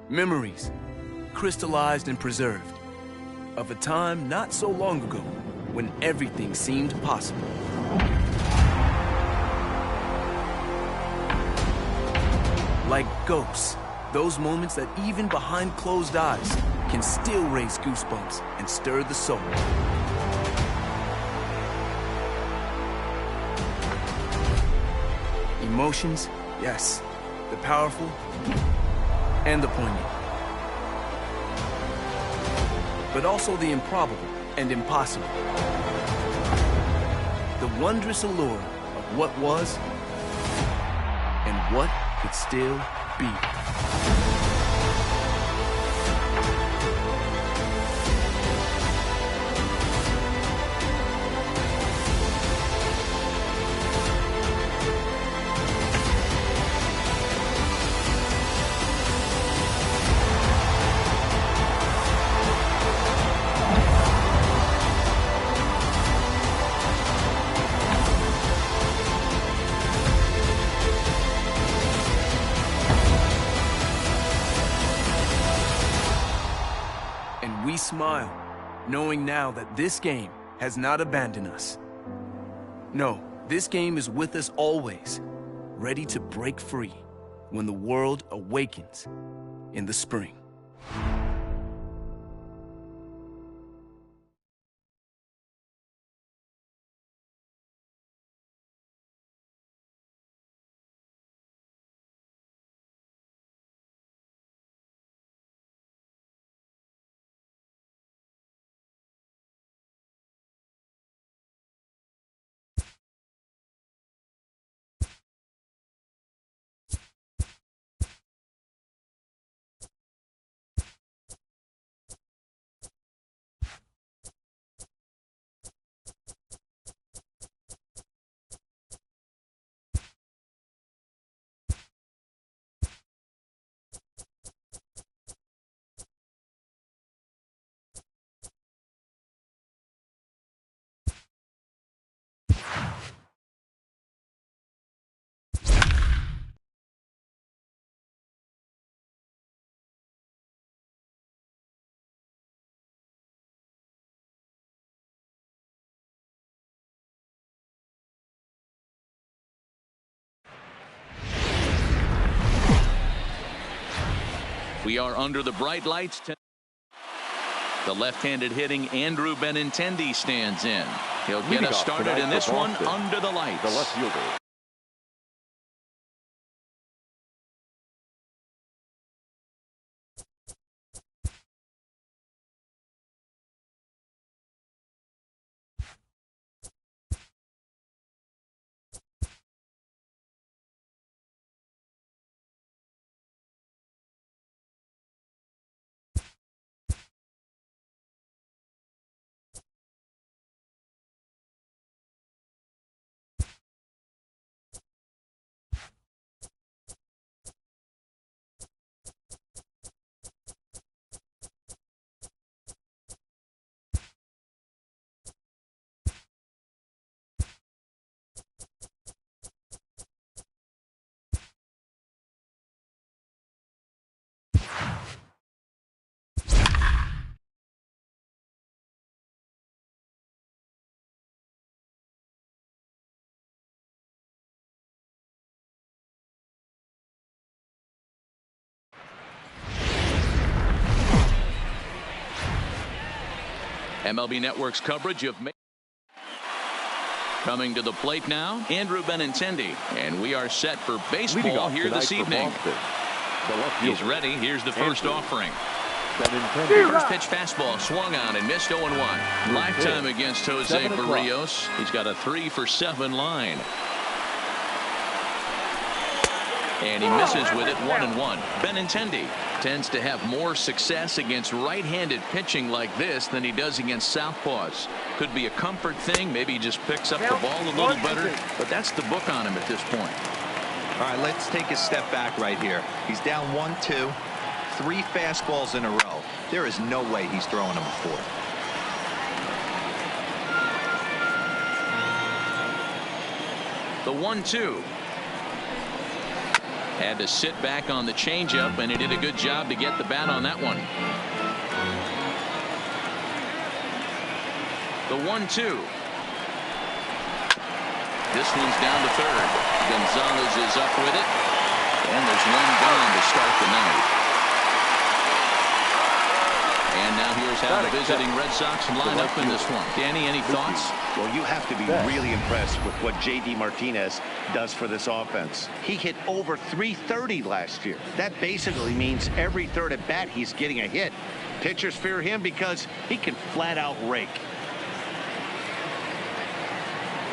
Memories, crystallized and preserved, of a time not so long ago when everything seemed possible. Like ghosts, those moments that even behind closed eyes can still raise goosebumps and stir the soul. Emotions, yes, the powerful and the poignant. But also the improbable and impossible. The wondrous allure of what was and what could still be. We smile, knowing now that this game has not abandoned us. No, this game is with us always, ready to break free when the world awakens in the spring. We are under the bright lights. The left-handed hitting Andrew Benintendi stands in. He'll get us started in this one under the lights. The left fielder. MLB Network's coverage of coming to the plate now, Andrew Benintendi, and we are set for baseball here this evening. He's ready. Here's the first offering. First pitch fastball swung on and missed 0-1. Lifetime against Jose Barrios. He's got a 3-for-7 line. And he misses with it 1-1. Benintendi tends to have more success against right-handed pitching like this than he does against southpaws. Could be a comfort thing. Maybe he just picks up the ball a little better. But that's the book on him at this point. All right, let's take a step back right here. He's down 1-2. 3 fastballs in a row. There is no way he's throwing them a fourth. The 1-2. Had to sit back on the changeup, and he did a good job to get the bat on that one. The 1-2. This one's down to third. Gonzalez is up with it, and there's one gone to start the ninth. And now here's how the visiting Red Sox line up in this one. Danny, any thoughts? Well, you have to be really impressed with what J.D. Martinez does for this offense. He hit over .330 last year. That basically means every third at bat he's getting a hit. Pitchers fear him because he can flat out rake.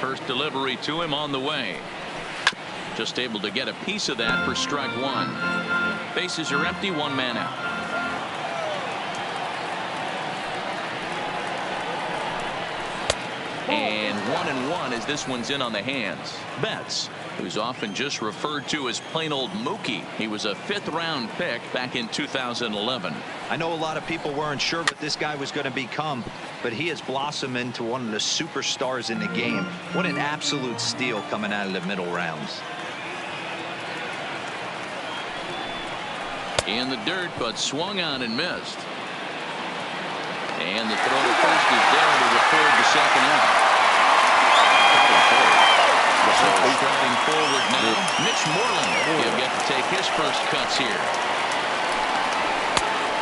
First delivery to him on the way. Just able to get a piece of that for strike one. Bases are empty, one man out. And 1-1 as this one's in on the hands. Betts, who's often just referred to as plain old Mookie. He was a 5th-round pick back in 2011. I know a lot of people weren't sure what this guy was going to become, but he has blossomed into one of the superstars in the game. What an absolute steal coming out of the middle rounds. In the dirt, but swung on and missed. And the throw to first is there to record the second out. So striding forward now, Mitch Moreland. He'll get to take his first cuts here.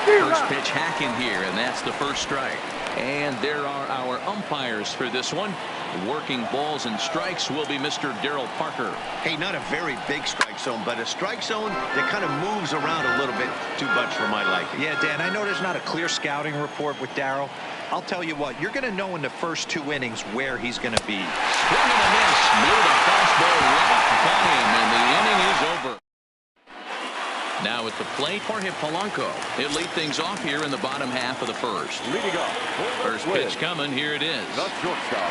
First pitch hacking here, and that's the first strike. And there are our umpires for this one. Working balls and strikes will be Mr. Daryl Parker. Hey, not a very big strike zone, but a strike zone that kind of moves around a little bit too much for my liking. Yeah, Dan, I know there's not a clear scouting report with Daryl. I'll tell you what, you're going to know in the first 2 innings where he's going to be. Swing and a miss. Blew the fastball right by him, and the inning is over. Now at the plate, Jorge Polanco. He'll lead things off here in the bottom half of the first. Leading off. First pitch coming. Here it is. The shortstop.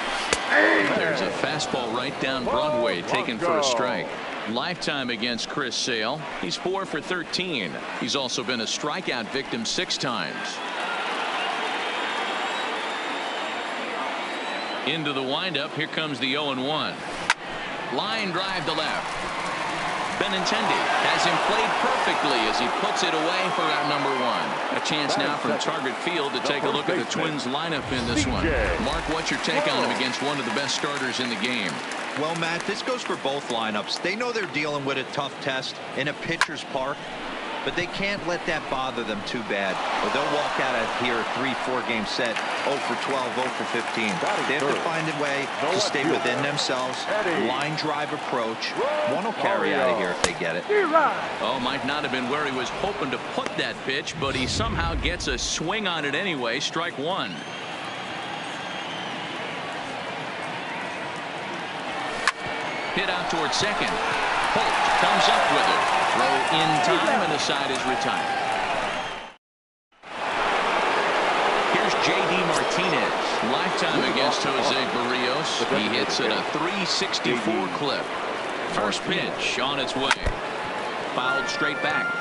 There's a fastball right down Broadway, taken for a strike. Lifetime against Chris Sale. He's 4 for 13. He's also been a strikeout victim 6 times. Into the windup. Here comes the 0-1. Line drive to left. Benintendi has him played perfectly as he puts it away for out number 1. A chance now from Target Field to take a look at the Twins lineup in this one. Mark, what's your take on him against one of the best starters in the game? Well, Matt, this goes for both lineups. They know they're dealing with a tough test in a pitcher's park, but they can't let that bother them too bad, or they'll walk out of here a 3-4 game set 0 for 12, 0 for 15. They have to find a way to stay within themselves. Line drive approach. One will carry out of here if they get it. Oh, might not have been where he was hoping to put that pitch, but he somehow gets a swing on it anyway. Strike one. Hit out towards second. Holt comes up with it. Throw in time, and the side is retired. Here's J.D. Martinez. Lifetime against Jose Barrios. He hits at a .364 clip. First pitch on its way. Fouled straight back.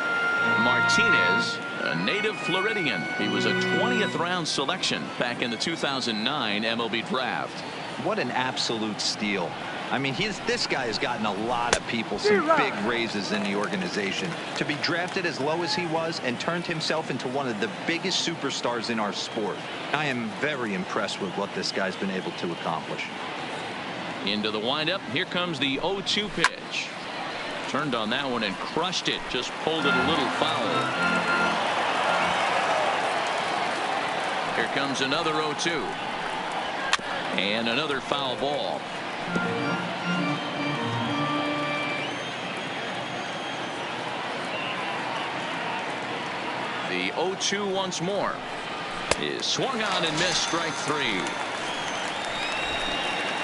Martinez, a native Floridian. He was a 20th round selection back in the 2009 MLB draft. What an absolute steal. I mean, this guy has gotten a lot of people some big raises in the organization. To be drafted as low as he was and turned himself into one of the biggest superstars in our sport. I am very impressed with what this guy's been able to accomplish. Into the windup. Here comes the 0-2 pitch. Turned on that one and crushed it. Just pulled it a little foul. Here comes another 0-2. And another foul ball. The 0-2 once more is swung on and missed. Strike 3.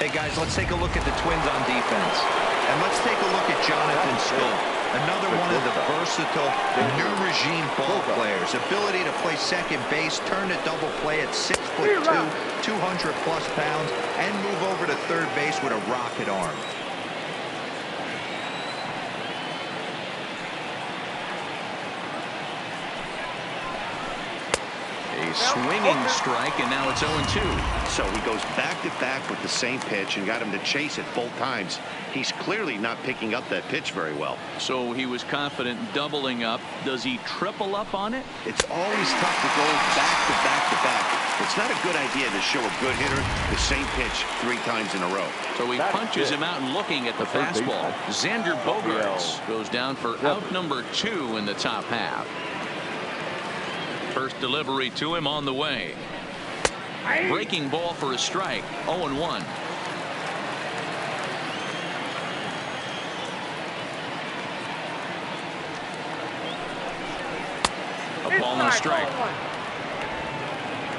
Hey guys, let's take a look at the Twins on defense, and let's take a look at Jonathan Schoop, another one of the versatile new regime ball players. Ability to play second base, turn to double play at 6'2", 200+ pounds, and move over to third base with a rocket arm. A swinging strike, and now it's 0-2. So he goes back-to-back with the same pitch and got him to chase it both times. He's clearly not picking up that pitch very well. So he was confident doubling up. Does he triple up on it? It's always tough to go back-to-back-to-back. It's not a good idea to show a good hitter the same pitch 3 times in a row. So he punches him out looking at the fastball. Xander Bogaerts goes down for out number 2 in the top half. First delivery to him on the way. Breaking ball for a strike. 0-1. A ball and a strike.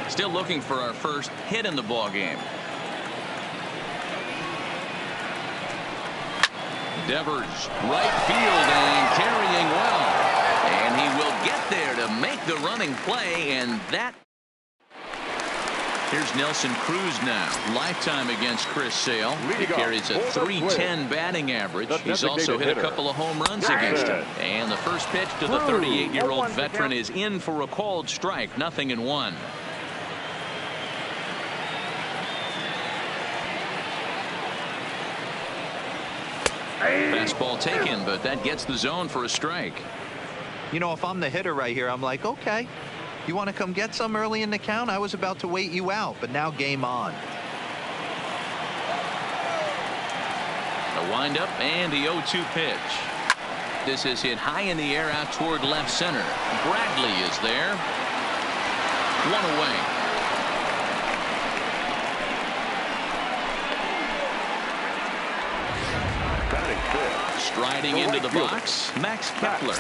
Still looking for our first hit in the ball game. Devers, right field, and carrying well. And he will get there to make the running play, and that. Here's Nelson Cruz now. Lifetime against Chris Sale. He carries a .310 batting average. He's also hit a couple of home runs against him. And the first pitch to the 38-year-old veteran is in for a called strike. 0-1. Fastball taken, but that gets the zone for a strike. You know, if I'm the hitter right here, I'm like, okay, you want to come get some early in the count? I was about to wait you out, but now game on. A windup and the 0-2 pitch. This is hit high in the air out toward left center. Bradley is there. 1 away. Striding into the box, Max Kepler.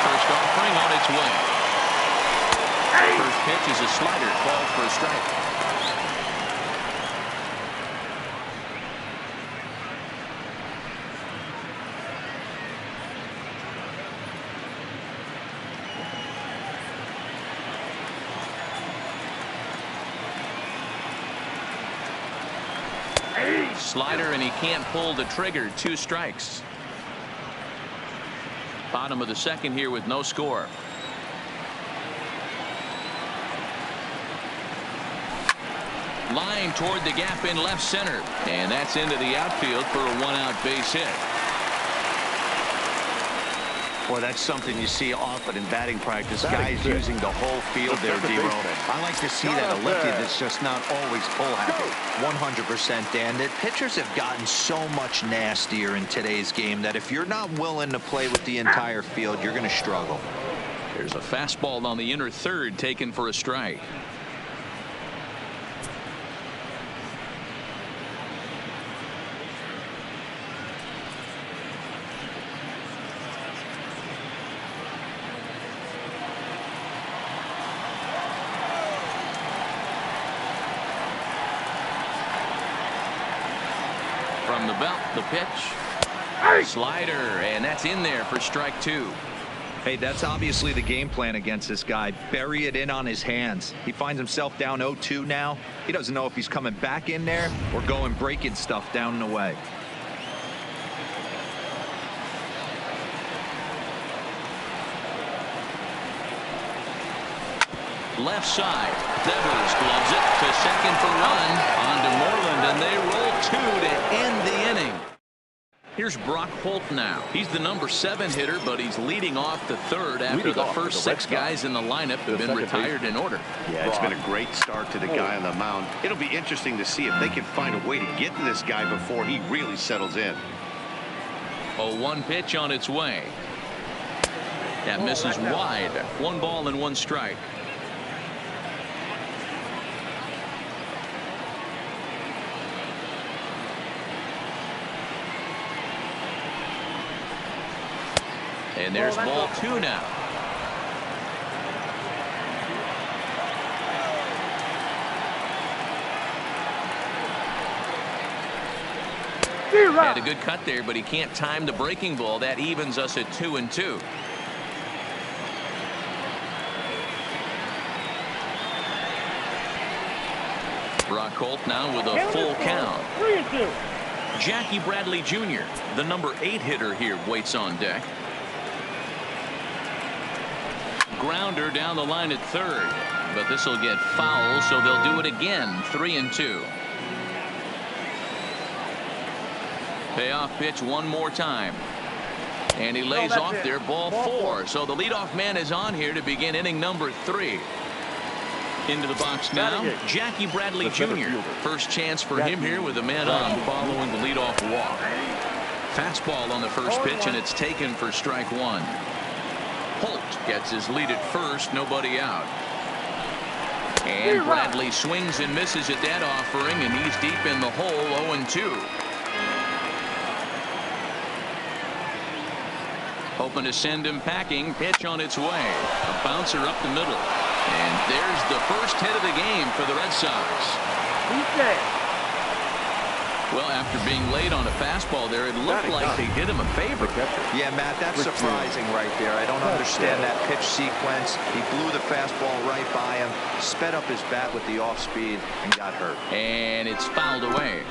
First offering on its way. First pitch is a slider called for a strike. Slider, and he can't pull the trigger. 2 strikes. Bottom of the second here with no score. Line toward the gap in left center, and that's into the outfield for a 1-out base hit. Well, that's something you see often in batting practice. Guys using the whole field there, D-Roll. I like to see that. A lefty that's just not always pull happy. 100%, Dan. That pitchers have gotten so much nastier in today's game that if you're not willing to play with the entire field, you're going to struggle. There's a fastball on the inner third taken for a strike. From the belt, the pitch. Slider, and that's in there for strike 2. Hey, that's obviously the game plan against this guy. Bury it in on his hands. He finds himself down 0-2 now. He doesn't know if he's coming back in there or going breaking stuff down and away. Left side. Devers gloves it to second for 1. On to Moreland, and they roll 2 to end the inning. Here's Brock Holt now. He's the number 7 hitter, but he's leading off the third after the first 6 guys in the lineup have been retired in order. Yeah, it's been a great start to the guy on the mound. It'll be interesting to see if they can find a way to get to this guy before he really settles in. A 1 pitch on its way. That misses wide. 1 ball and 1 strike. And there's ball 2 now. Had a good cut there, but he can't time the breaking ball. That evens us at 2-2. Brock Holt now with a full count. 3-2. Jackie Bradley Jr., the number 8 hitter here, waits on deck. Grounder down the line at third. But this will get foul, so they'll do it again. 3-2. Payoff pitch one more time. And he lays off there, ball four. So the leadoff man is on here to begin inning number 3. Into the box now, Jackie Bradley Jr. First chance for him here with a man on following the leadoff walk. Fastball on the first pitch, and it's taken for strike one. Holt gets his lead at first, nobody out. And Bradley swings and misses at that offering, and he's deep in the hole, 0-2. Hoping to send him packing. Pitch on its way. A bouncer up the middle. And there's the first hit of the game for the Red Sox. Well, after being late on a fastball there, it looked like they did him a favor. Yeah, Matt, that's surprising right there. I don't understand that pitch sequence. He blew the fastball right by him, sped up his bat with the off speed, and got hurt. And it's fouled away.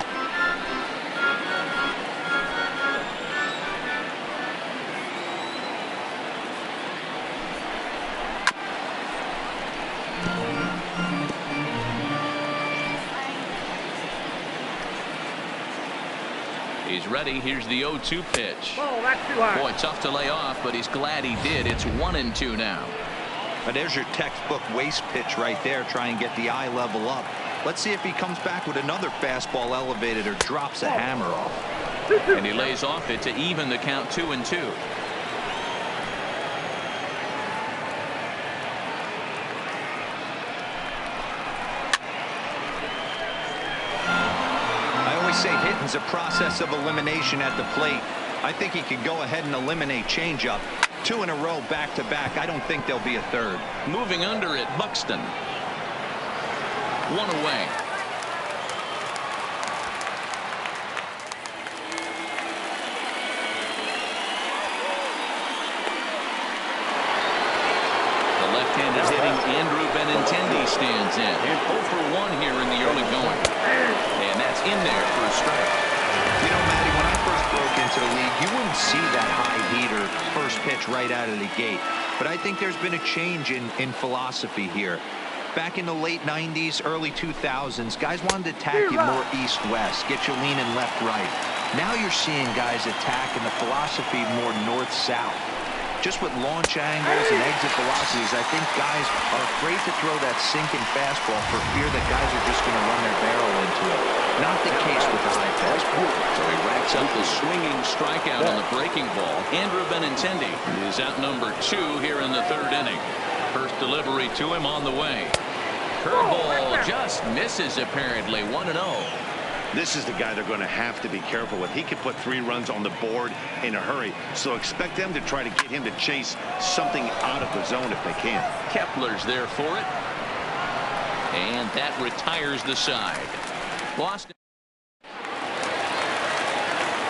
He's ready. Here's the 0-2 pitch. Oh, that's too high. Boy, tough to lay off, but he's glad he did. It's 1-2 now. But there's your textbook waste pitch right there. Try and get the eye level up. Let's see if he comes back with another fastball elevated or drops a hammer off. And he lays off it to even the count 2-2. Say hitting's a process of elimination at the plate. I think he could go ahead and eliminate changeup. 2 in a row back to back. I don't think there'll be a third. Moving under it, Buxton. 1 away. The left-handed hitting Andrew Benintendi stands in. 0 for 1 here in the early going. And that's in there for a strike. You know, Matty, when I first broke into the league, you wouldn't see that high heater first pitch right out of the gate. But I think there's been a change in philosophy here. Back in the late 90s, early 2000s, guys wanted to attack you more east-west, get you leaning left-right. Now you're seeing guys attack in the philosophy more north-south. Just with launch angles and exit velocities, I think guys are afraid to throw that sinking fastball for fear that guys are just going to run their barrel into it. Not the case with the high fastball. So he racks up the swinging strikeout on the breaking ball. Andrew Benintendi is out number 2 here in the 3rd inning. First delivery to him on the way. Curveball just misses apparently. 1-0. This is the guy they're going to have to be careful with. He can put 3 runs on the board in a hurry, so expect them to try to get him to chase something out of the zone if they can. Kepler's there for it, and that retires the side. Boston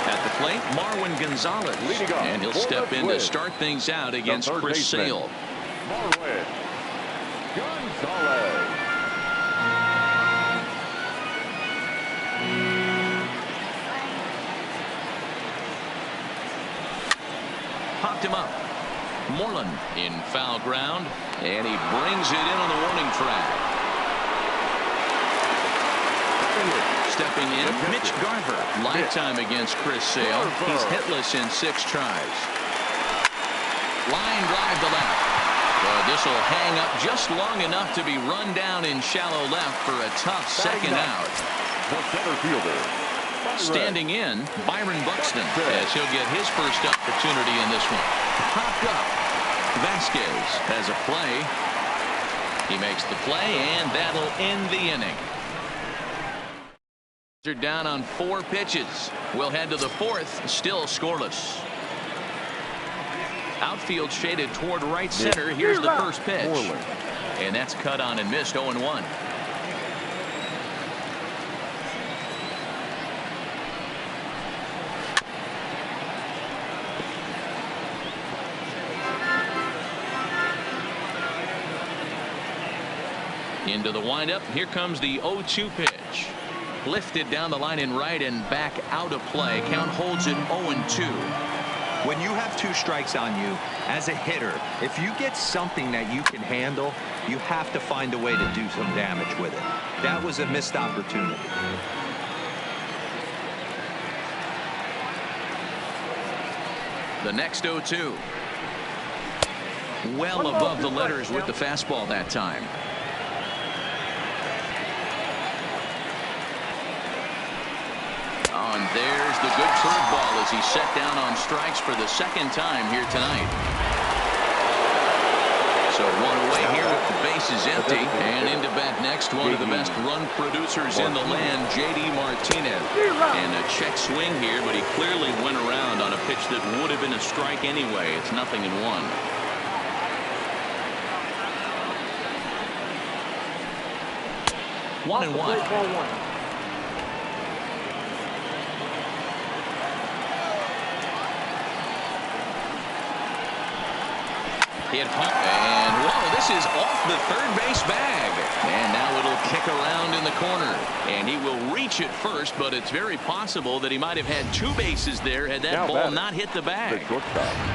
at the plate, Marwin Gonzalez, and he'll step in to start things out against Chris Sale. Marwin Gonzalez. Popped him up. Moreland in foul ground, and he brings it in on the warning track. Stepping in, Mitch Garver. Lifetime against Chris Sale. He's hitless in 6 tries. Line drive to left. Well, this will hang up just long enough to be run down in shallow left for a tough second out. The center fielder. Standing in, Byron Buxton, as he'll get his first opportunity in this one. Popped up. Vasquez has a play. He makes the play, and that'll end the inning. They're down on 4 pitches. We'll head to the 4th, still scoreless. Outfield shaded toward right center. Here's the first pitch. And that's cut on and missed. 0-1. Into the windup. Here comes the 0-2 pitch. Lifted down the line in right and back out of play. Count holds it 0-2. When you have 2 strikes on you, as a hitter, if you get something that you can handle, you have to find a way to do some damage with it. That was a missed opportunity. The next 0-2. Well above the letters with the fastball that time. Oh, and there's the good curveball as he's set down on strikes for the 2nd time here tonight. So 1 away here with the bases empty. And into bat next, one of the best run producers in the land, J.D. Martinez. And a check swing here, but he clearly went around on a pitch that would have been a strike anyway. It's 0-1. One and one. Hit home, and whoa, this is off the 3rd base bag. And now it'll kick around in the corner. And he will reach it first, but it's very possible that he might have had 2 bases there had that ball not hit the bag.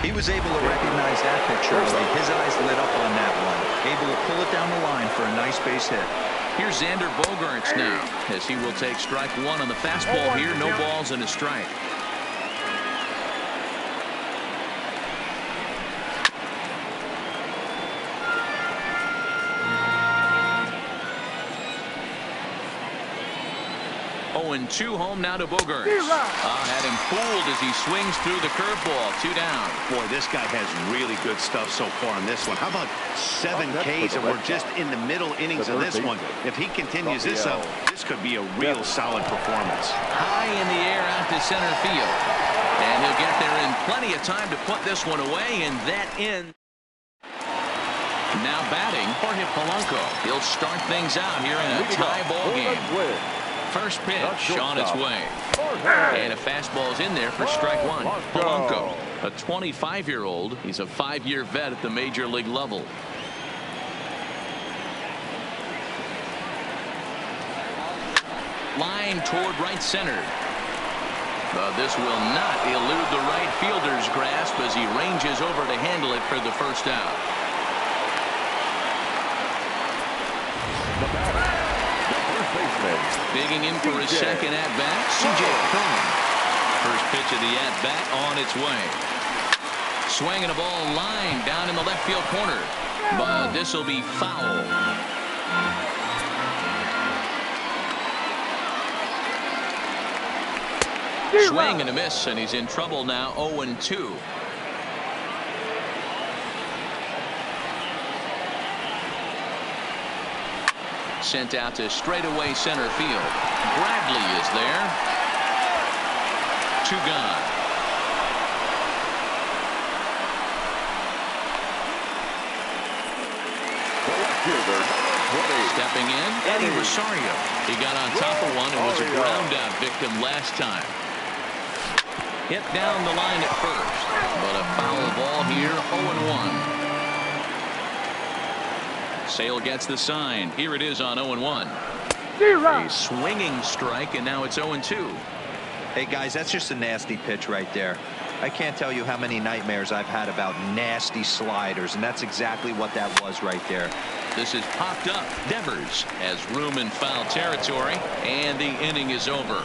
He was able to recognize that pitch early. His eyes lit up on that one. Able to pull it down the line for a nice base hit. Here's Xander Bogaerts now, as he will take strike 1 on the fastball here. No balls and a strike. And 2 home now to Bogaerts. Had him fooled as he swings through the curveball. 2 down. Boy, this guy has really good stuff so far on this one. How about 7 Ks, and we're just in the middle innings of this one. If he continues this up, this could be a real solid performance. High in the air out to center field. And he'll get there in plenty of time to put this one away, and that ends. Now batting, Jorge Polanco. He'll start things out here in a tie ball game. First pitch on its way. And a fastball's in there for strike 1. Polanco, a 25-year-old. He's a 5-year vet at the major league level. Line toward right center. This will not elude the right fielder's grasp as he ranges over to handle it for the 1st out. Digging in for his 2nd at-bat, C.J. Cron. First pitch of the at-bat on its way. Swinging a ball line down in the left field corner. But this will be foul. Swing and a miss, and he's in trouble now. 0-2. Sent out to straightaway center field. Bradley is there. 2 gone. Stepping in, Eddie Rosario. He got on top of one and was a ground out victim last time. Hit down the line at first, but a foul ball here. 0-1. Sale gets the sign. Here it is on 0-1. A swinging strike, and now it's 0-2. Hey, guys, that's just a nasty pitch right there. I can't tell you how many nightmares I've had about nasty sliders, and that's exactly what that was right there. This is popped up. Devers has room in foul territory, and the inning is over.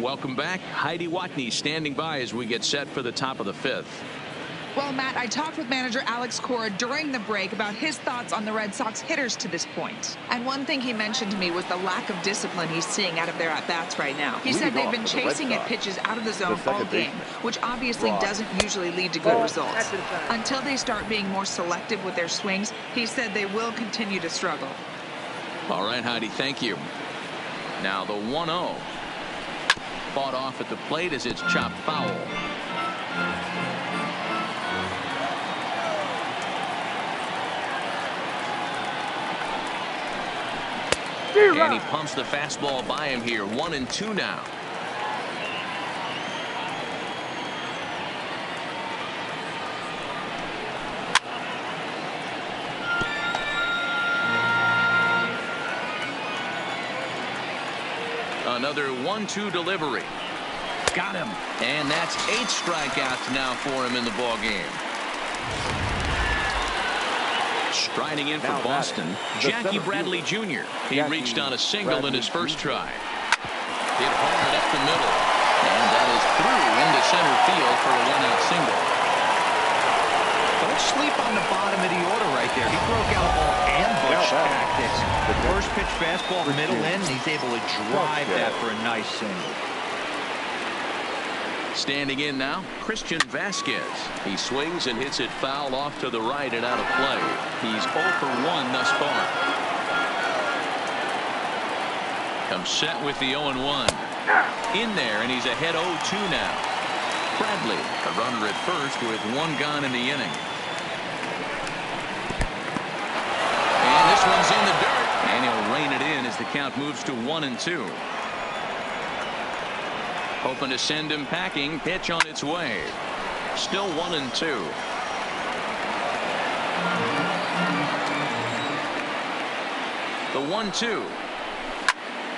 Welcome back. Heidi Watney standing by as we get set for the top of the 5th. Well, Matt, I talked with manager Alex Cora during the break about his thoughts on the Red Sox hitters to this point. And one thing he mentioned to me was the lack of discipline he's seeing out of their at-bats right now. He said they've been chasing at pitches out of the zone all game, which obviously doesn't usually lead to good results. Until they start being more selective with their swings, he said they will continue to struggle. All right, Heidi, thank you. Now the 1-0. Fought off at the plate as it's chopped foul. And he pumps the fastball by him here. 1-2 now. Another 1-2 delivery. Got him. And that's 8 strikeouts now for him in the ball game. Striding in for Boston, Jackie Bradley Jr. He reached on a single in his first try. Hit hard up the middle. And that is through into center field for a 1-out single. Don't sleep on the bottom of the order right there. He broke out all ambush tactics. The first pitch fastball middle in, and he's able to drive that for a nice single. Standing in now, Christian Vasquez. He swings and hits it foul off to the right and out of play. He's 0 for 1 thus far. Comes set with the 0-1. In there, and he's ahead 0-2 now. Bradley, a runner at first with 1 gone in the inning. And this one's in the dirt. And he'll rein it in as the count moves to 1-2. Hoping to send him packing. Pitch on its way. Still 1-2. The 1-2.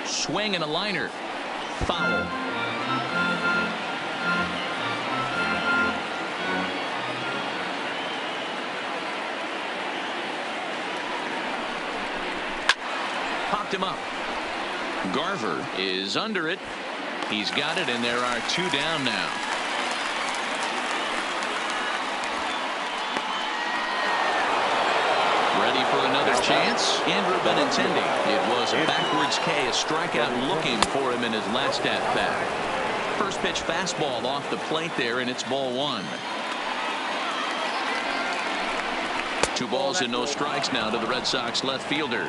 Swing and a liner. Foul. Popped him up. Garver is under it. He's got it, and there are 2 down now. Ready for another chance? Andrew Benintendi. It was a backwards K, a strikeout looking for him in his last at-bat. First pitch fastball off the plate there, and it's ball 1. 2 balls and no strikes now to the Red Sox left fielder.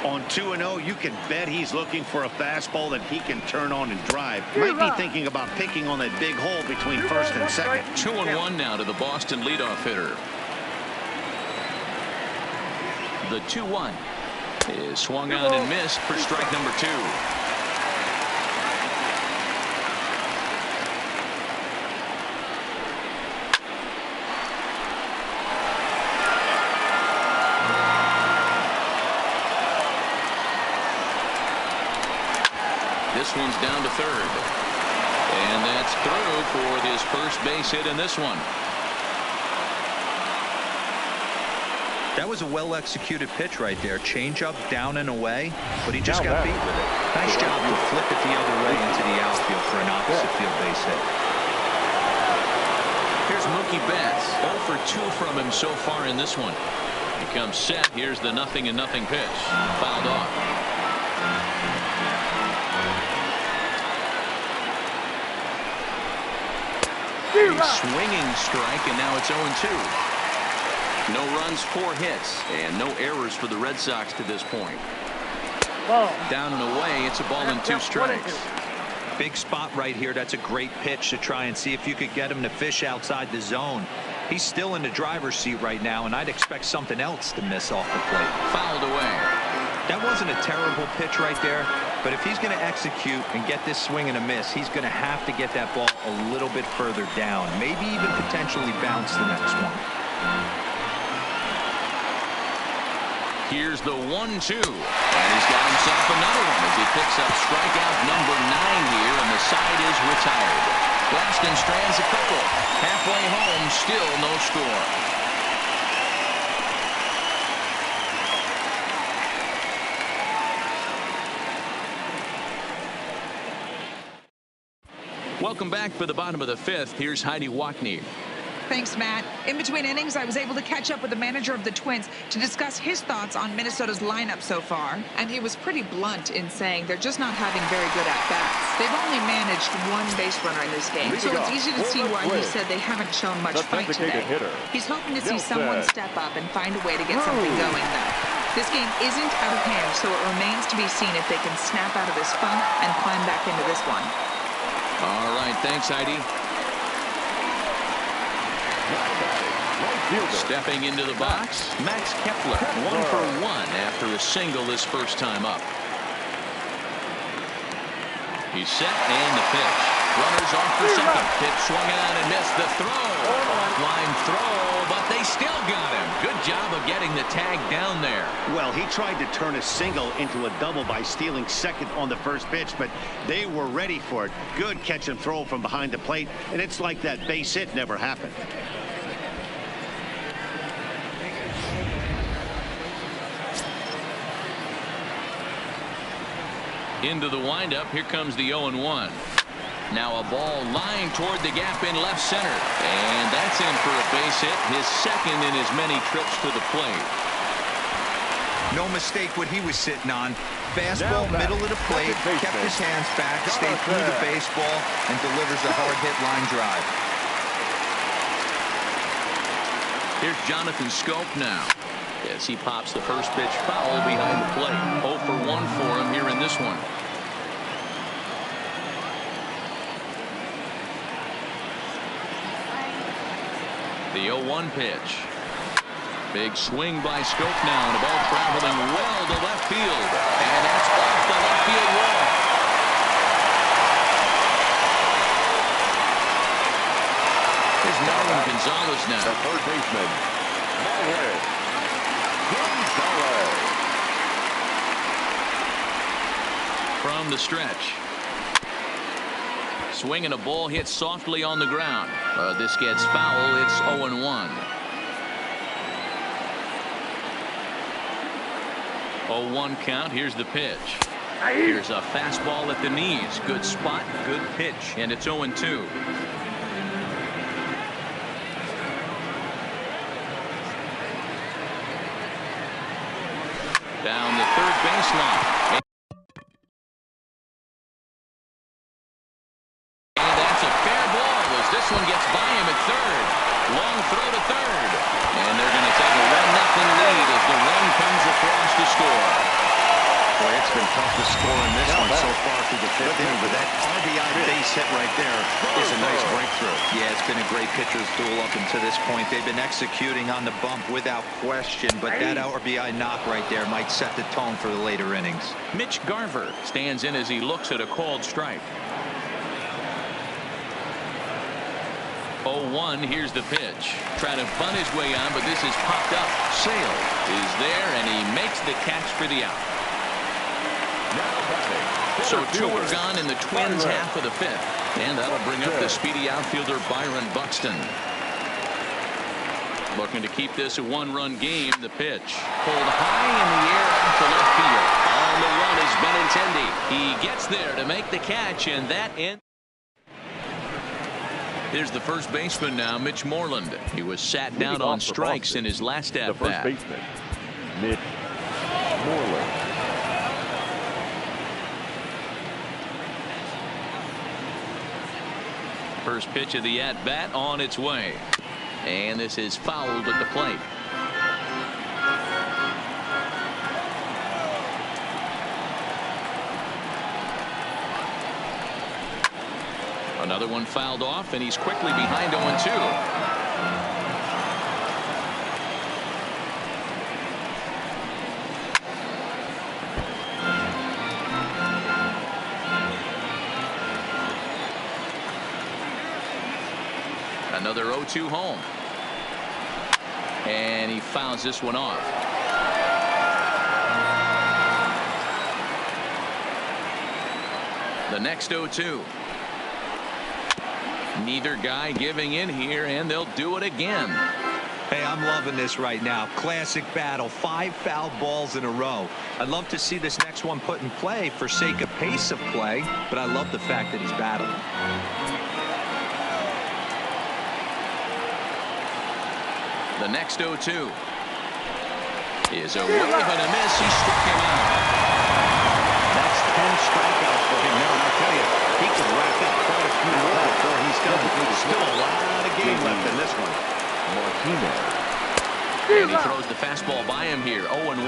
On 2-0, you can bet he's looking for a fastball that he can turn on and drive. Might be thinking about picking on that big hole between first and second. 2-1 now to the Boston leadoff hitter. The 2-1 is swung on and missed for strike number 2. This one's down to third. And that's through for his first base hit in this one. That was a well-executed pitch right there. Change up, down and away, but he just got beat with it. Nice job to flip it the other way into the outfield for an opposite field base hit. Here's Mookie Betts. 0 for 2 from him so far in this one. He comes set. Here's the 0-0 pitch. Fouled off. A swinging strike, and now it's 0-2. No runs, 4 hits, and no errors for the Red Sox to this point. Down and away, it's a ball and 2 strikes. Big spot right here. That's a great pitch to try and see if you could get him to fish outside the zone. He's still in the driver's seat right now, and I'd expect something else to miss off the plate. Fouled away. That wasn't a terrible pitch right there, but if he's going to execute and get this swing and a miss, he's going to have to get that ball a little bit further down, maybe even potentially bounce the next one. Here's the 1-2, and he's got himself another one as he picks up strikeout number 9 here, and the side is retired. Boston strands a couple. Halfway home, still no score. Welcome back for the bottom of the 5th. Here's Heidi Wackney. Thanks, Matt. In between innings, I was able to catch up with the manager of the Twins to discuss his thoughts on Minnesota's lineup so far. And he was pretty blunt in saying they're just not having very good at-bats. They've only managed 1 base runner in this game, so it's easy to see why he said they haven't shown much fight today. He's hoping to see someone step up and find a way to get something going, though. This game isn't out of hand, so it remains to be seen if they can snap out of this funk and climb back into this one. All right, thanks, Heidi. Stepping into the box, Max Kepler, 1 for 1 after a single his first time up. He's set and the pitch. Runners off for second. Pitch swung on and missed the throw. line throw, but they still got him. Good job of getting the tag down there. Well, he tried to turn a single into a double by stealing second on the first pitch, but they were ready for it. Good catch and throw from behind the plate, and it's like that base hit never happened. Into the windup. Here comes the 0-1. Now a ball lined toward the gap in left center. And that's in for a base hit. His second in as many trips to the plate. No mistake what he was sitting on. Fastball, middle of the plate, kept his hands back, stayed through the baseball, and delivers a hard-hit line drive. Here's Jonathan Schoop now, as he pops the first pitch foul behind the plate. 0 for 1 for him here in this one. The 0-1 pitch. Big swing by Schoop now, and a ball traveling well to left field. And that's off the left field wall. Here's Marwin Gonzalez now. The third baseman, Marwin Gonzalez. From the stretch. Swinging a ball hit softly on the ground. This gets foul. It's 0-1. 0-1 count. Here's the pitch. Here's a fastball at the knees. Good spot, good pitch, and it's 0-2. Down the third baseline. And that's a fair ball as this one gets by him at third. Long throw to third. And they're going to take a 1-0 lead as the run comes across to score. Boy, it's been tough to score in this one so far through the fifth inning, but that RBI base hit right there is a nice breakthrough. Yeah, it's been a great pitcher's duel up until this point. They've been executing on the bump without question, but that RBI knock right there might set the tone for the later innings. Mitch Garver stands in as he looks at a called strike. 0-1. Here's the pitch. Trying to bunt his way on, but this is popped up. Sale is there, and he makes the catch for the out. So 2 are gone in the Twins' half of the fifth, and that'll bring up the speedy outfielder Byron Buxton. Looking to keep this a 1-run game. The pitch pulled high in the air out to left field. On the run is Benintendi. He gets there to make the catch, and that ends. Here's the first baseman now, Mitch Moreland. He was sat down on strikes in his last at-bat. The first baseman, Mitch Moreland. First pitch of the at-bat on its way. And this is fouled at the plate. Another one fouled off, and he's quickly behind 0-2. Another 0-2 home. And he fouls this one off. The next 0-2. Neither guy giving in here, and they'll do it again. Hey, I'm loving this right now. Classic battle. 5 foul balls in a row. I'd love to see this next one put in play for sake of pace of play, but I love the fact that he's battling. The next 0-2 is a whiff and a miss. He struck him out. That's 10 strikeouts for him now. And I tell you, he could rack up quite a few more before he's done. There's still a lot of game left in this one. Martinez. And he throws the fastball by him here. 0-1.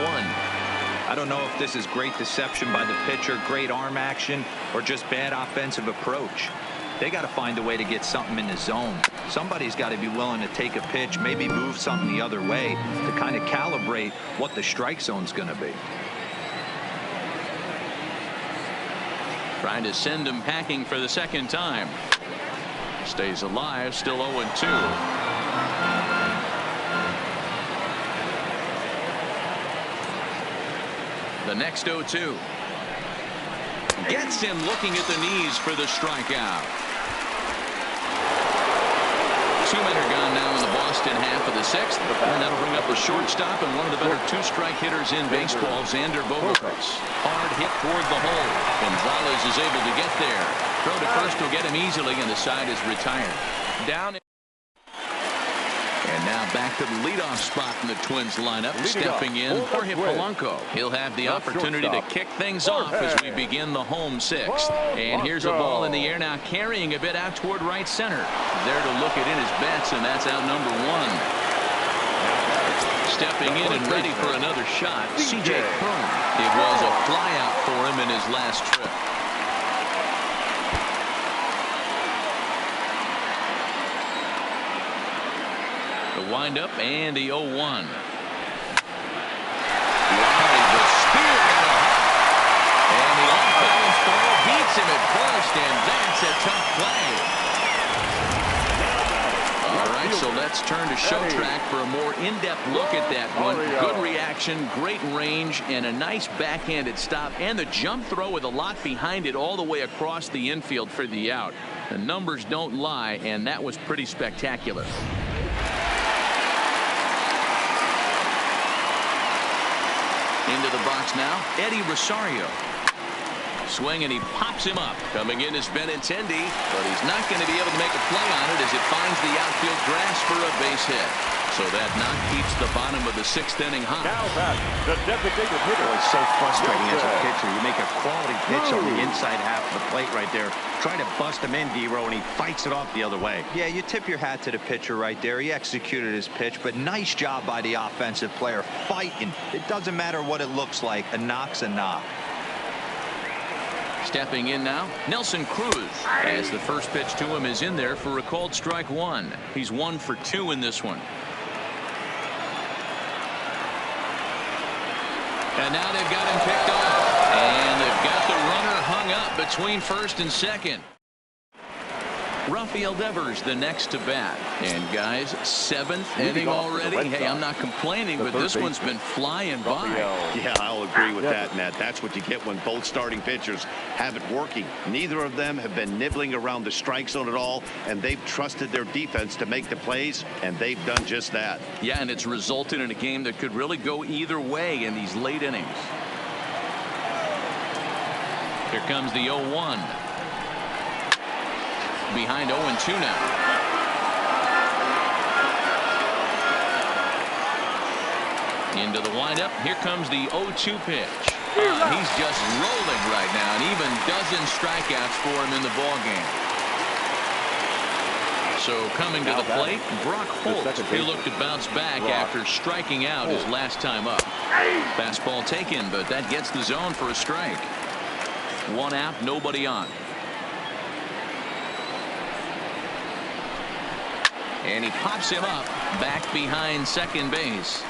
I don't know if this is great deception by the pitcher, great arm action, or just bad offensive approach. They got to find a way to get something in the zone. Somebody's got to be willing to take a pitch, maybe move something the other way to kind of calibrate what the strike zone's going to be. Trying to send him packing for the second time. Stays alive, still 0-2. The next 0-2. Gets him looking at the knees for the strikeout. 2 men are gone now in the Boston half of the 6th. And that'll bring up a shortstop and one of the better two-strike hitters in baseball, Xander Bogaerts. Hard hit toward the hole. Gonzalez is able to get there. Throw to first will get him easily, and the side is retired. Down. And now back to the leadoff spot in the Twins lineup. Stepping in, Jorge Polanco. He'll have the opportunity to kick things off as we begin the home 6th. And here's a ball in the air now, carrying a bit out toward right center. There to look it in his bets, and that's out number 1. Stepping in and ready for another shot, C.J. Cron. It was a flyout for him in his last trip. The windup and the 0-1. Wide, the spear and the off-balance throw beats him at first, and that's a tough play. All right, so let's turn to show track for a more in-depth look at that one. Good reaction, great range, and a nice backhanded stop, and the jump throw with a lot behind it all the way across the infield for the out. The numbers don't lie, and that was pretty spectacular. Into the box now, Eddie Rosario. Swing, and he pops him up. Coming in is Benintendi, but he's not going to be able to make a play on it as it finds the outfield grass for a base hit. So that knock keeps the bottom of the 6th inning hot. Now back, the designated hitter. It's so frustrating as a pitcher. You make a quality pitch on the inside half of the plate right there. Try to bust him in, D-Row, and he fights it off the other way. Yeah, you tip your hat to the pitcher right there. He executed his pitch, but nice job by the offensive player fighting. It doesn't matter what it looks like. A knock's a knock. Stepping in now, Nelson Cruz, as the first pitch to him is in there for a called strike 1. He's 1 for 2 in this one. And now they've got him picked off, and they've got the runner hung up between first and second. Rafael Devers the next to bat. And guys, 7th inning already. Hey, I'm not complaining, but this one's been flying by. Yeah, I'll agree with that, Nat. That's what you get when both starting pitchers have it working. Neither of them have been nibbling around the strike zone at all, and they've trusted their defense to make the plays, and they've done just that. Yeah, and it's resulted in a game that could really go either way in these late innings. Here comes the 0-1. Behind 0-2 now. Into the windup. Here comes the 0-2 pitch. He's just rolling right now, and even dozen strikeouts for him in the ballgame. So coming to the plate, Brock Holt. He looked to bounce back after striking out his last time up. Fastball taken, but that gets the zone for a strike. 1 out, nobody on. And he pops him up back behind second base.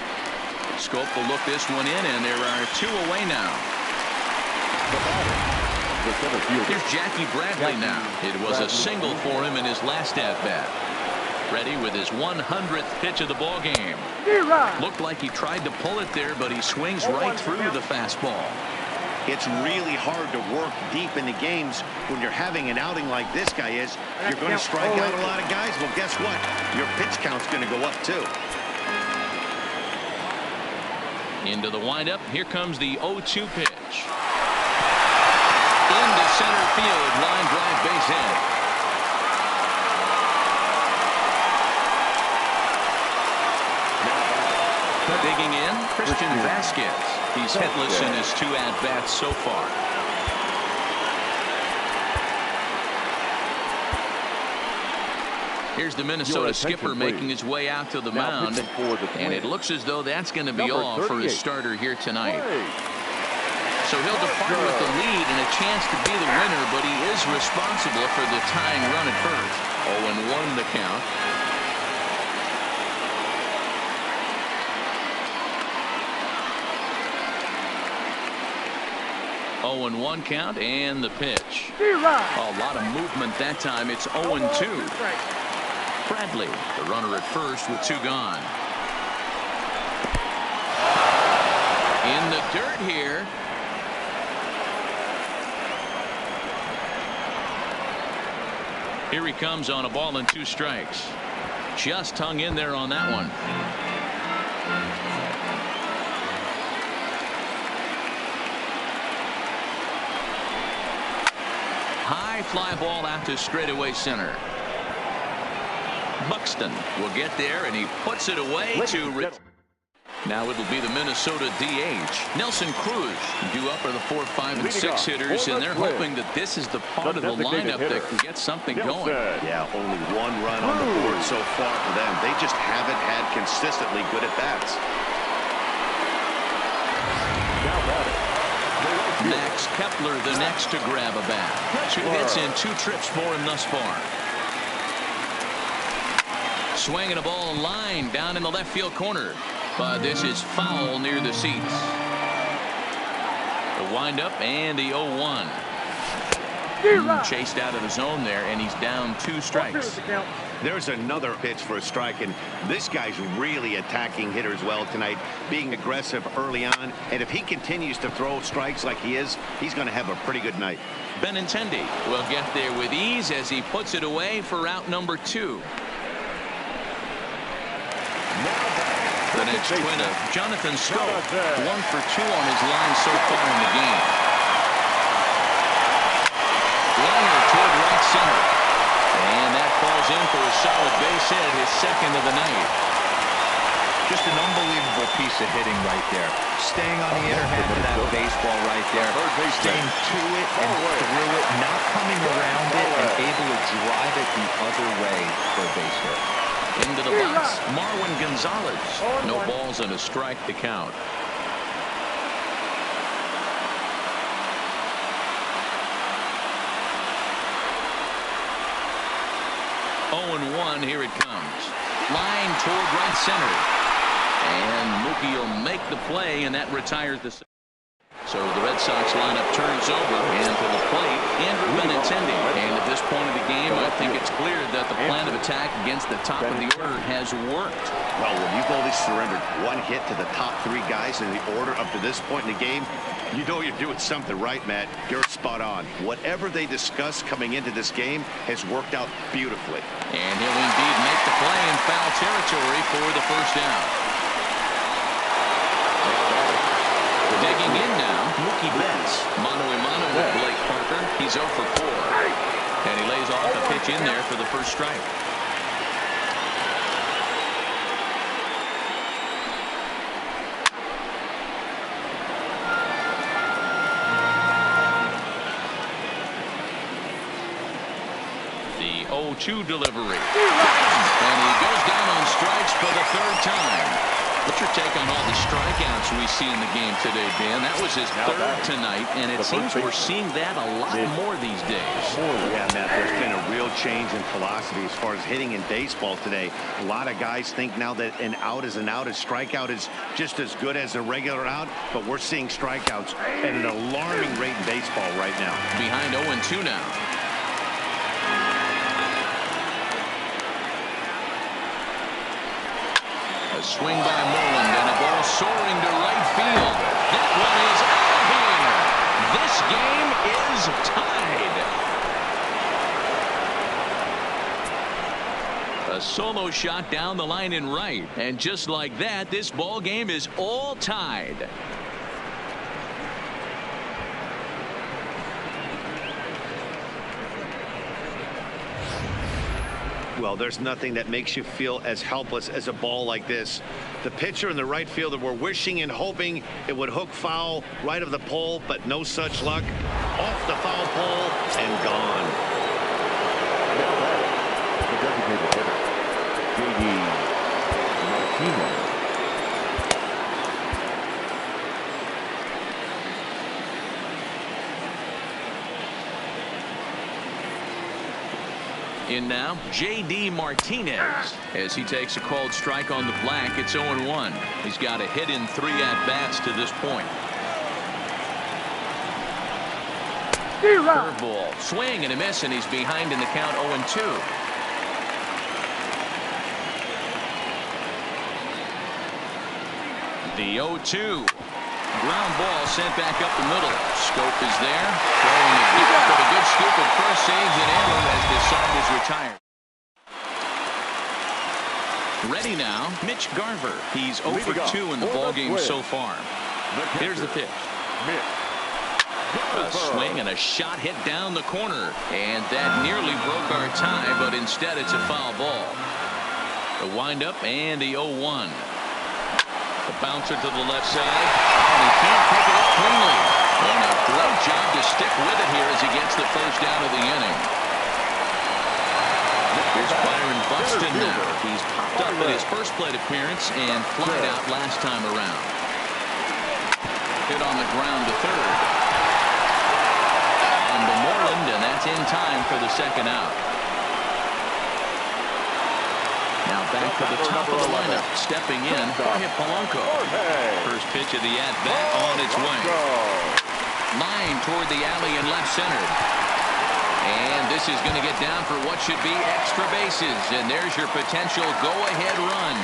Schoop will look this one in, and there are 2 away now. Here's Jackie Bradley now. It was a single for him in his last at-bat. Ready with his 100th pitch of the ball game. Looked like he tried to pull it there, but he swings right through the fastball. It's really hard to work deep into games when you're having an outing like this guy is. You're going to strike out a lot of guys. Well, guess what? Your pitch count's going to go up, too. Into the windup. Here comes the 0-2 pitch. Into center field. Line drive, base hit. Digging in, Christian Vasquez. He's hitless in his 2 at-bats so far. Here's the Minnesota skipper making his way out to the mound, and it looks as though that's going to be all for his starter here tonight. So he'll depart with the lead and a chance to be the winner, but he is responsible for the tying run at first. 0-1 the count. 0-1 count, and the pitch. A lot of movement that time. It's 0-2. Bradley, the runner at first with 2 gone. In the dirt here, Here he comes on a ball and 2 strikes. Just hung in there on that one. High fly ball out to straightaway center. Buxton will get there, and he puts it away to. Now it'll be the Minnesota DH. Nelson Cruz due up are the 4, 5, and 6 hitters, and they're hoping that this is the part of the lineup that can get something going. Yeah, only 1 run on the board so far for them. They just haven't had consistently good at bats. Max Kepler the next to grab a bat. 2 hits in 2 trips for him thus far. Swinging a ball line down in the left field corner. But this is foul near the seats. The windup and the 0-1. Chased out of the zone there, and he's down 2 strikes. There's another pitch for a strike, and this guy's really attacking hitters well tonight, being aggressive early on. And if he continues to throw strikes like he is, he's going to have a pretty good night. Benintendi will get there with ease as he puts it away for out number 2. The next winner, Jonathan Schoop, 1 for 2 on his line so far in the game. Liner toward right center. And that falls in for a solid base hit, his 2nd of the night. Just an unbelievable piece of hitting right there. Staying on the inner half of that baseball right there. Staying to it and through it, not coming around it, and able to drive it the other way for a base hit. Into the box, Marwin Gonzalez. No balls and a strike to count. 0-1, here it comes. Line toward right center. And Mookie will make the play, and that retires the. So the Red Sox lineup turns over, and to the plate, Andrew Benintendi. And at this point of the game, I think it's clear that the plan of attack against the top of the order has worked. Well, when you've only surrendered 1 hit to the top 3 guys in the order up to this point in the game, you know you're doing something right, Matt. You're spot on. Whatever they discussed coming into this game has worked out beautifully. And he'll indeed make the play in foul territory for the first down. Digging in now, Mookie Betts. Mano-a-mano with Blake Parker. He's 0 for 4. And he lays off a pitch in there for the first strike. The 0-2 delivery. And he goes down on strikes for the 3rd time. What's your take on all the strikeouts we see in the game today, Dan? That was his 3rd tonight, and it seems we're seeing that a lot more these days. Yeah, Matt, there's been a real change in philosophy as far as hitting in baseball today. A lot of guys think now that an out is an out, a strikeout is just as good as a regular out, but we're seeing strikeouts at an alarming rate in baseball right now. Behind 0-2 now. A swing by Moreland and a ball soaring to right field. That one is out of here. This game is tied. A solo shot down the line in right. And just like that, this ball game is all tied. Well, there's nothing that makes you feel as helpless as a ball like this. The pitcher and the right fielder were wishing and hoping it would hook foul right of the pole, but no such luck. Off the foul pole and gone. The designated hitter, J.D. Martinez. In now, J.D. Martinez as he takes a called strike on the black. It's 0-1. He's got a hit in 3 at-bats to this point. Curveball, swing and a miss, and he's behind in the count 0-2. The 0-2. Ground ball sent back up the middle. Scope is there. Throwing it deep, but a good scoop at first saves it in as the side is retired. Ready now, Mitch Garver. He's 0 for 2 in the ballgame so far. Here's the pitch. A swing and a shot hit down the corner. And that nearly broke our tie, but instead it's a foul ball. The windup and the 0-1. The bouncer to the left side. And he can't pick it up cleanly. And a great job to stick with it here as he gets the first out of the inning. Here's Byron Buxton now. He's popped up at his first plate appearance and flied out last time around. Hit on the ground to third. On to Moreland, and that's in time for the second out. Now back to the top of the lineup. Stepping in, Jorge Polanco. First pitch of the at-bat on its way. Line toward the alley in left center. And this is going to get down for what should be extra bases. And there's your potential go-ahead run.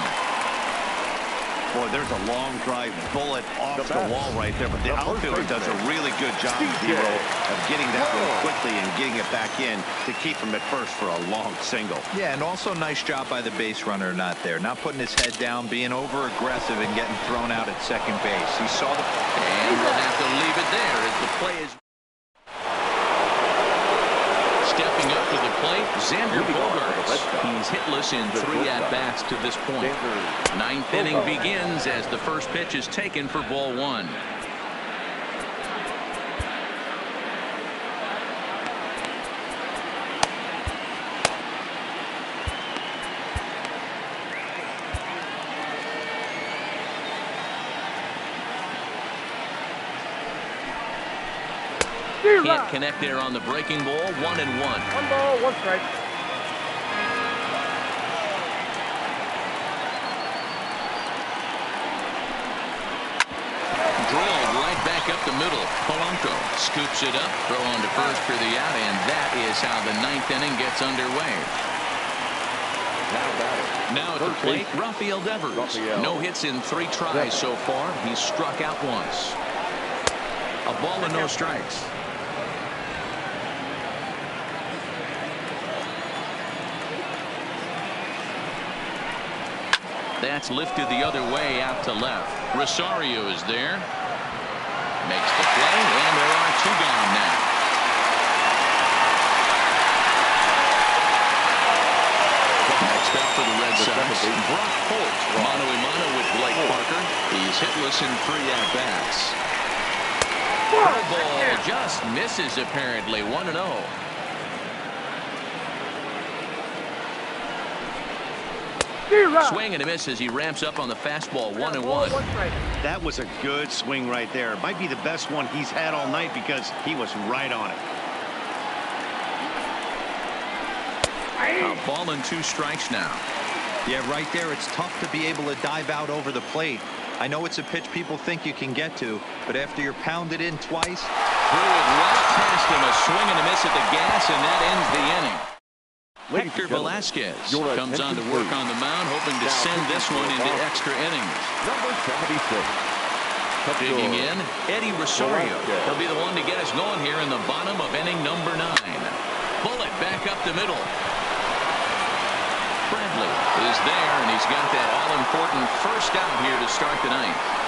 Boy, there's a long drive bullet off the wall right there. But the outfielder does a really good job, Zero, of getting that one quickly and getting it back in to keep him at first for a long single. Yeah, and also nice job by the base runner not there. Not putting his head down, being over-aggressive and getting thrown out at second base. He saw the... And we'll have to leave it there as the play is... Stepping up to the plate, Xander Bogaerts. He's hitless in 3 at-bats to this point. Ninth inning begins as the first pitch is taken for ball 1. Can't connect there on the breaking ball. 1-1. 1 ball, 1 strike. Drilled right back up the middle. Polanco scoops it up, throw on to first for the out, and that is how the 9th inning gets underway. Now at the plate, Rafael Devers. No hits in 3 tries so far. He's struck out once. A ball and no strikes. That's lifted the other way out to left. Rosario is there. Makes the play, and there are 2 gone now. Next up for the Red Sox, Brock Holt. Mano-a-mano with Blake Parker. He's hitless in 3 at-bats. Ball just misses apparently. 1-0. Swing and a miss as he ramps up on the fastball. 1-1. That was a good swing right there. Might be the best one he's had all night because he was right on it. A ball and 2 strikes now. Yeah, right there. It's tough to be able to dive out over the plate. I know it's a pitch people think you can get to, but after you're pounded in twice. Threw it right past him. A swing and a miss at the gas, and that ends the inning. Hector Velasquez comes on to work on the mound, hoping to send this one into extra innings. Number 76. Digging in, Eddie Rosario. He'll be the one to get us going here in the bottom of inning number 9. Bullet back up the middle. Bradley is there, and he's got that all-important first out here to start the 9th.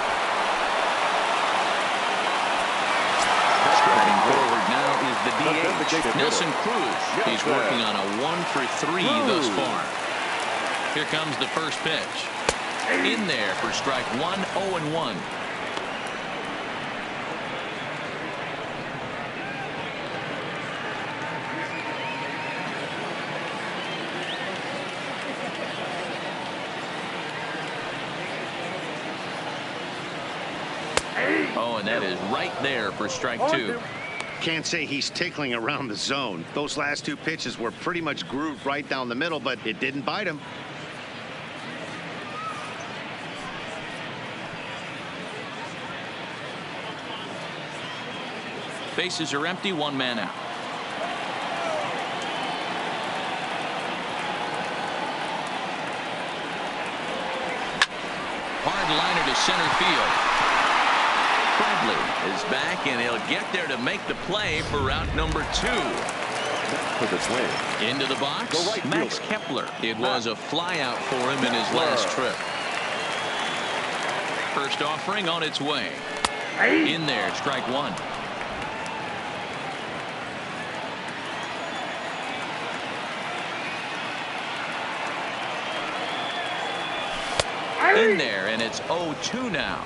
Striding forward now is the DH, Nelson Cruz. He's working on a 1 for 3 thus far. Here comes the first pitch. In there for strike 1, 0-1. Oh, and that is right there for strike 2. Can't say he's tickling around the zone. Those last 2 pitches were pretty much grooved right down the middle, but it didn't bite him. Bases are empty, 1 man out. Hard liner to center field. Bradley is back, and he'll get there to make the play for route number 2. For the swing. Into the box, right Max Kepler. It was a flyout for him in his last trip. First offering on its way. In there, strike 1. In there, and it's 0-2 now.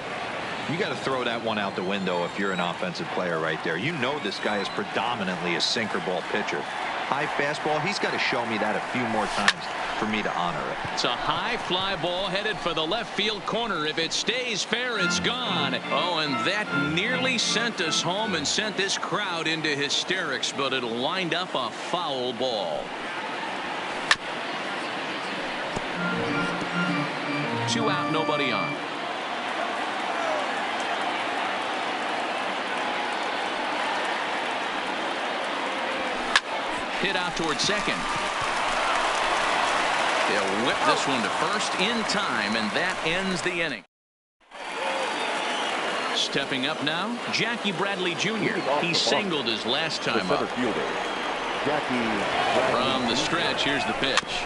You got to throw that one out the window if you're an offensive player right there. You know this guy is predominantly a sinker ball pitcher. High fastball, he's got to show me that a few more times for me to honor it. It's a high fly ball headed for the left field corner. If it stays fair, it's gone. Oh, and that nearly sent us home and sent this crowd into hysterics, but it'll wind up a foul ball. 2 out, nobody on. Hit out towards second. They'll whip this one to first in time, and that ends the inning. Stepping up now, Jackie Bradley Jr. He singled his last time up. From the stretch, here's the pitch.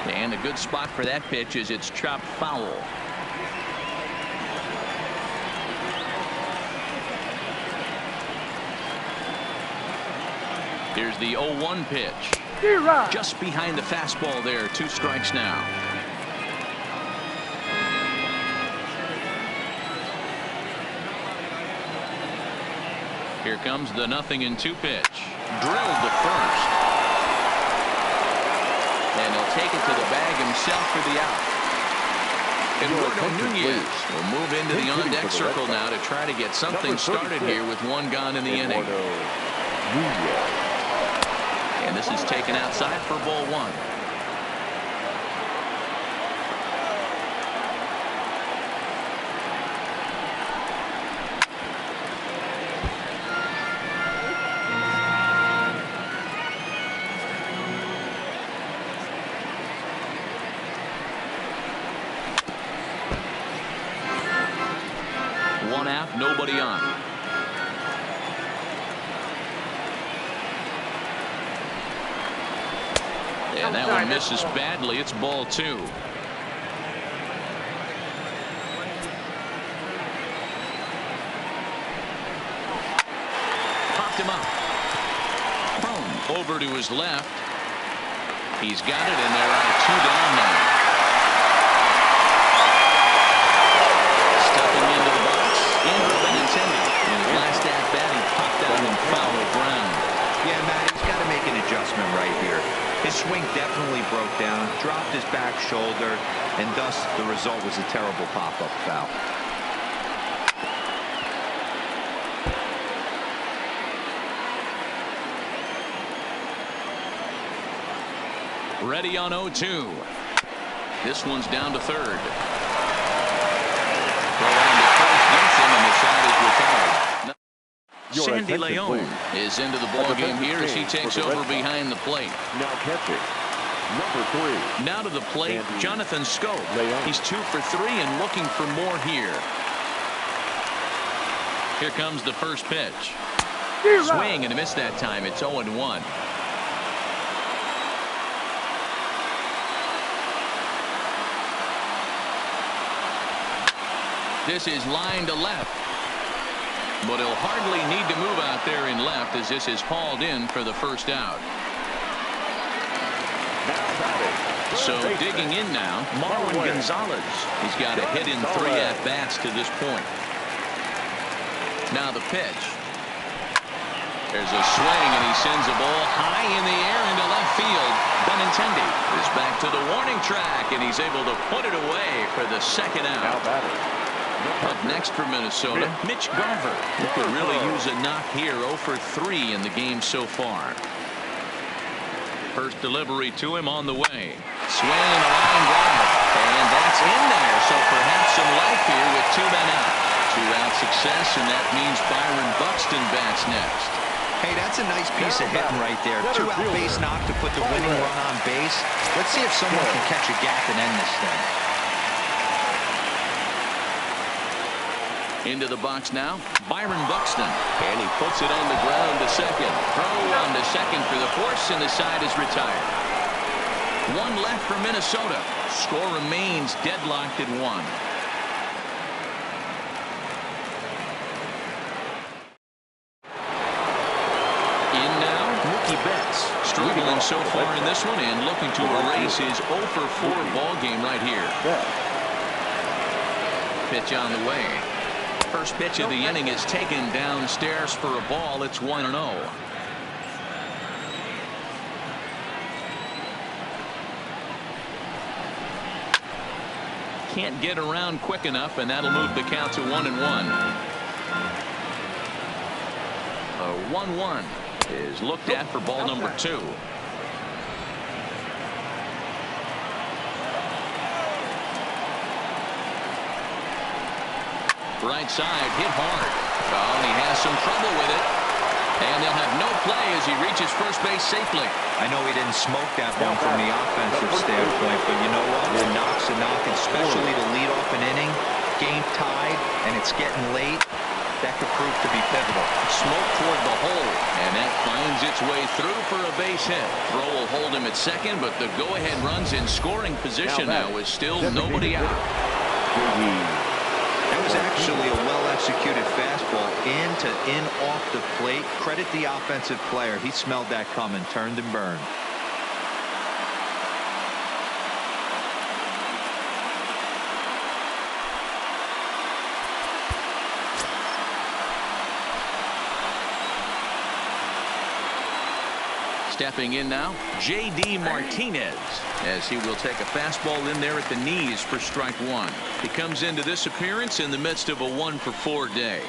And a good spot for that pitch is it's chopped foul. Here's the 0-1 pitch. Just behind the fastball there. 2 strikes now. Here comes the 0-2 pitch. Drilled to first. And he'll take it to the bag himself for the out. Eduardo Nunez will move into the on-deck circle now to try to get something started here with 1 gone in the inning. And this is taken outside for ball 1. One out, nobody on. And that one misses badly. It's ball 2. Popped him up. Boom. Over to his left. He's got it, and they're on 2 down now. Stepping into the box, Andrew Benintendi. In his last at-bat, he popped out and fouled ground. Yeah, Matt, he's got to make an adjustment right here. His swing definitely broke down, dropped his back shoulder, and thus the result was a terrible pop-up foul. Ready on 0-2. This one's down to third. Go on to first, Gibson, and the side is retired. Sandy Leon is into the ball game here as he takes over behind the plate. Now catching, number 3. Now to the plate, Jonathan Schoop. He's 2 for 3 and looking for more here. Here comes the first pitch. Swing and a miss that time. It's 0-1. This is line to left. But he'll hardly need to move out there in left as this is hauled in for the first out. So digging in now, Marwin Gonzalez. He's got a hit in 3 at-bats to this point. Now the pitch. There's a swing, and he sends a ball high in the air into left field. Benintendi is back to the warning track, and he's able to put it away for the second out. Up next for Minnesota, Mitch Garver. He could really use a knock here. 0 for 3 in the game so far. First delivery to him on the way. Swing and a line drive. And that's in there. So perhaps some life here with 2 men out. 2-out success, and that means Byron Buxton bats next. Hey, that's a nice piece of hitting right there. 2-out base knock to put the winning run on base. Let's see if someone can catch a gap and end this thing. Into the box now, Byron Buxton. And he puts it on the ground to second. Throw on to second for the force, and the side is retired. One left for Minnesota. Score remains deadlocked at 1. In now, Mookie Betts. Struggling so far in this one and looking to erase his 0 for 4 ball game right here. Pitch on the way. First pitch of the inning is taken downstairs for a ball. It's 1-0. Can't get around quick enough, and that'll move the count to 1-1. A 1-1 is looked at for ball number 2. Right side hit hard. Oh, and he has some trouble with it. And they'll have no play as he reaches first base safely. I know he didn't smoke that one from the offensive standpoint, but you know what? A knock's a knock, especially to lead off an inning. Game tied, and it's getting late. That could prove to be pivotal. Smoke toward the hole, and that finds its way through for a base hit. Throw will hold him at second, but the go-ahead runs in scoring position now is still nobody out. That was actually a well-executed fastball in off the plate. Credit the offensive player. He smelled that coming, turned and burned. Stepping in now, J.D. Martinez, as he will take a fastball in there at the knees for strike 1. He comes into this appearance in the midst of a 1 for 4 day.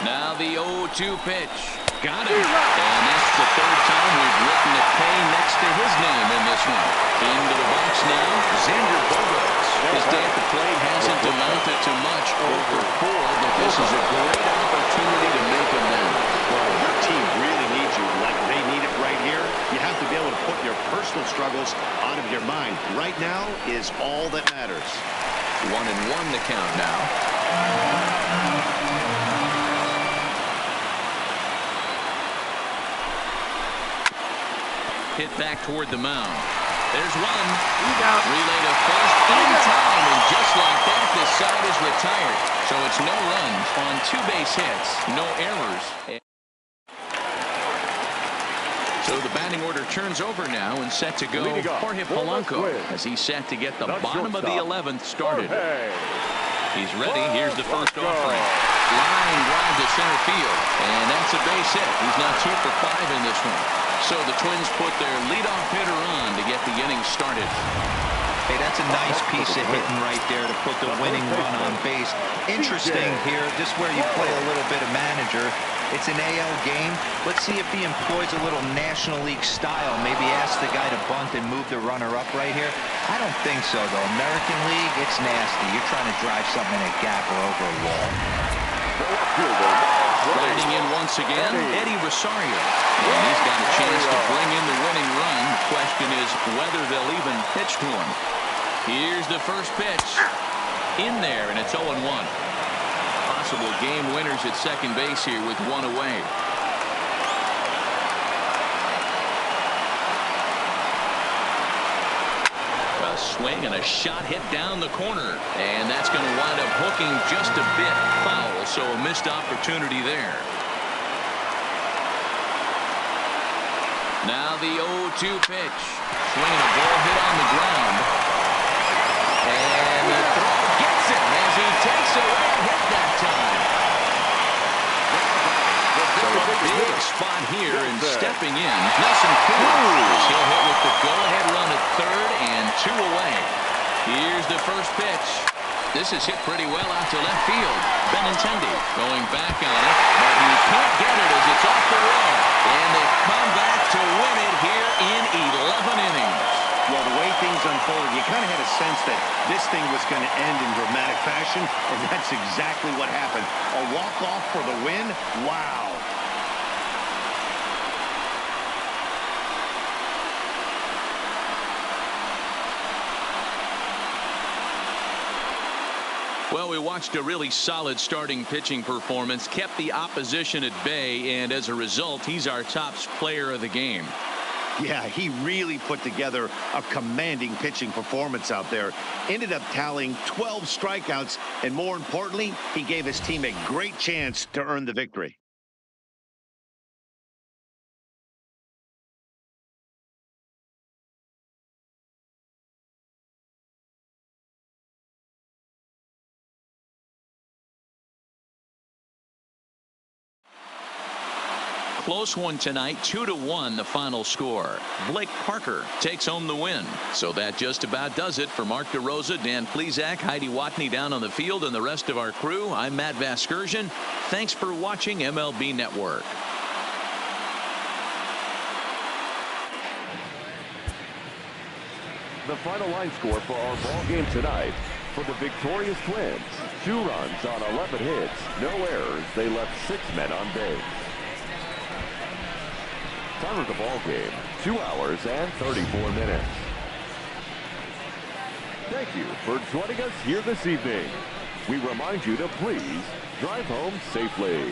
Now the 0-2 pitch. Got him. And that's the 3rd time we've written a K next to his name in this one. Into the box now, Xander Bogaerts. His day at the plate hasn't amounted to much, 0 for 4, but this is a great opportunity to make amends. Well, your team really needs you like they need it right here. You have to be able to put your personal struggles out of your mind. Right now is all that matters. 1-1 the count now. Hit back toward the mound. There's one. Relay to first in time, and just like that, the side is retired. So it's no runs on 2 base hits, no errors. So the batting order turns over now and set to go Jorge Polanco as he's set to get the bottom of the 11th started. He's ready. Here's the first offering. Line drive to center field, and that's a base hit. He's now 2 for 5 in this one. So the Twins put their leadoff hitter on to get the inning started. Hey, that's a nice piece of hitting right there to put the winning run on base. Interesting here, just where you play a little bit of manager. It's an AL game. Let's see if he employs a little National League style. Maybe ask the guy to bunt and move the runner up right here. I don't think so, though. American League, it's nasty. You're trying to drive something in a gap or over a wall. Riding in once again, Eddie Rosario. And he's got a chance to bring in the winning run. The question is whether they'll even pitch to him. Here's the first pitch. In there, and it's 0-1. Possible game winners at second base here with 1 away. A swing and a shot hit down the corner, and that's going to wind up hooking just a bit foul, so a missed opportunity there. Now the 0-2 pitch. Swinging a ball hit on the ground, and the throw gets him as he takes away a hit that time. So a big spot here, and stepping in, Nelson Cruz. He'll hit with the go-ahead run at third and 2 away. Here's the first pitch. This is hit pretty well out to left field. Benintendi going back on it, but he can't get it as it's off the wall. And they come back to win it here in 11 innings. Well, the way things unfolded, you kind of had a sense that this thing was going to end in dramatic fashion, and that's exactly what happened. A walk-off for the win? Wow. Well, we watched a really solid starting pitching performance, kept the opposition at bay, and as a result, he's our top player of the game. Yeah, he really put together a commanding pitching performance out there. Ended up tallying 12 strikeouts, and more importantly, he gave his team a great chance to earn the victory. Close one tonight, 2-1 the final score. Blake Parker takes home the win. So that just about does it for Mark DeRosa, Dan Plesac, Heidi Watney down on the field, and the rest of our crew. I'm Matt Vasgersian. Thanks for watching MLB Network. The final line score for our ball game tonight. For the victorious Twins, 2 runs on 11 hits, no errors. They left 6 men on base. Time of the ball game, 2 hours and 34 minutes. Thank you for joining us here this evening. We remind you to please drive home safely.